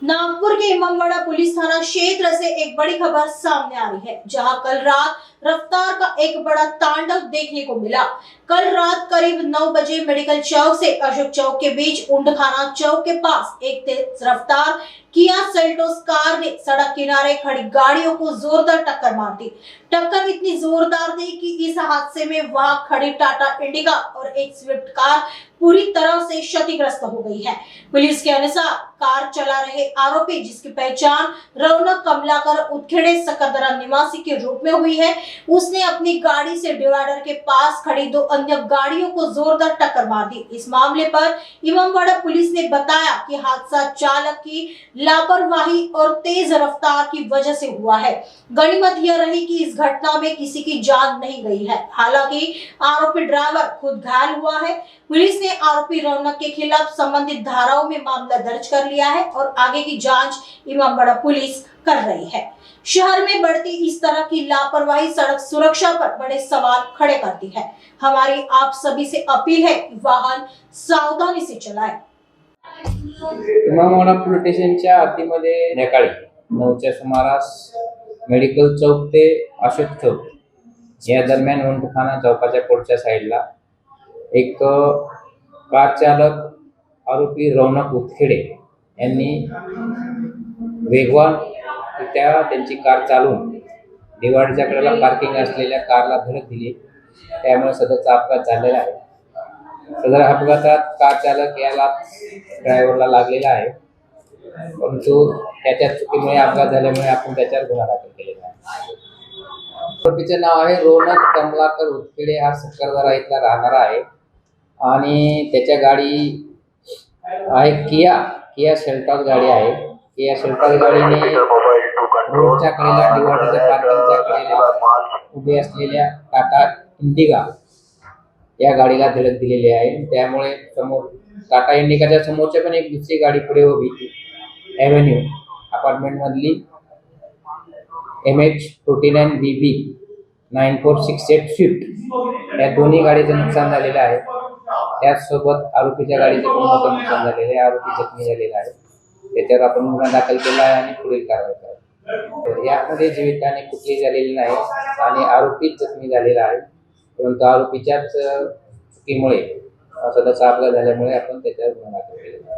नागपुर के Imambara police थाना क्षेत्र से एक बड़ी खबर सामने आ रही है, जहां कल रात रफ्तार का एक बड़ा तांडव देखने को मिला। कल रात करीब 9 बजे मेडिकल चौक से अशोक चौक के बीच ऊंटखाना चौक के पास एक तेज रफ्तार किया सेल्टोस कार ने सड़क किनारे खड़ी गाड़ियों को जोरदार टक्कर मार दी। टक्कर इतनी जोरदार थी कि इस हादसे में वहां खड़ी टाटा इंडिका और एक स्विफ्ट कार पूरी तरह से क्षतिग्रस्त हो गई है। पुलिस के अनुसार कार चला रहे आरोपी, जिसकी पहचान रौनक कमलाकर उत्खेड़े सकदरा निवासी के रूप में हुई है, उसने अपनी गाड़ी से डिवाइडर के पास खड़ी 2 अन्य गाड़ियों को जोरदार टक्कर मार दी। इस मामले पर इमामबाड़ा पुलिस ने बताया कि हादसा चालक की लापरवाही और तेज रफ्तार की वजह से हुआ है। गनीमत यह रही कि इस घटना में किसी की जान नहीं गई है। हालांकि आरोपी ड्राइवर खुद घायल हुआ है। पुलिस ने आरोपी रौनक के खिलाफ संबंधित धाराओं में मामला दर्ज कर लिया है और आगे की जांच इमामबाड़ा पुलिस कर रही है। शहर में बढ़ती इस तरह की लापरवाही सड़क सुरक्षा पर बड़े सवाल खड़े करती है। हमारी आप सभी से अपील है कि वाहन सावधानी से चलाएं। इमामबाड़ा पोलीस स्टेशनच्या हद्दीमध्ये सकाळी 9च्या सुमारास मेडिकल चौक ते अशोक चौक या दरम्यान ऊंटखाना चौकाच्या पुढच्या साईडला एक कार चालक आरोपी रौनक उत्खेड़े यांनी वेगवानरित्या त्यांची कार चालवून डिवाइडरच्या कडेला पार्किंग असलेल्या कारला धडक दिली। त्यामुळे सदरचा अपघात झालेला आहे। सदर अपघातात कार चालक याला ड्रायव्हरला लागलेला आहे, परंतु त्याच्या चुकीमुळे अपघात झाल्यामुळे आपण त्याच्यावर गुन्हा दाखल केलेला आहे। आरोपीचे नाव आहे रौनक कमलाकर उत्खेड़े, हा सकरदरा इथला राहणारा आहे आणि त्याच्या गाडी आहे किया सेल्टॉस गाडी आहे। किया सेल्टॉस गाडीने रोडच्या कडेला डिवाइडरच्या पार्किंगच्या कडेला उभे असलेल्या टाटा इंडिका या गाडीला धडक दिलेली आहे। त्यामुळे समोर टाटा इंडिकाच्या समोरच्या पण एक दुसरी गाडी पुढे उभी एव्हेन्यू अपार्टमेंट मधली MH49BB 9468 स्विफ्ट या दोन्ही गाडीचं नुकसान झालेलं आहे। त्याचसोबत आरोपीच्या गाडीचे पण मोठे नुकसान झालेले आहे। आरोपी जखमी झालेला आहे। त्याच्यावर आपण गुन्हा दाखल केला आहे आणि पुढील कारवाई करतो। यामध्ये जीवितहानी कुठलीही झालेली नाही आणि आरोपी जखमी झालेला आहे, परंतु आरोपीच्याच चुकीमुळे सदरचा अपघात झाल्यामुळे आपण त्याच्यावर गुन्हा दाखल केला।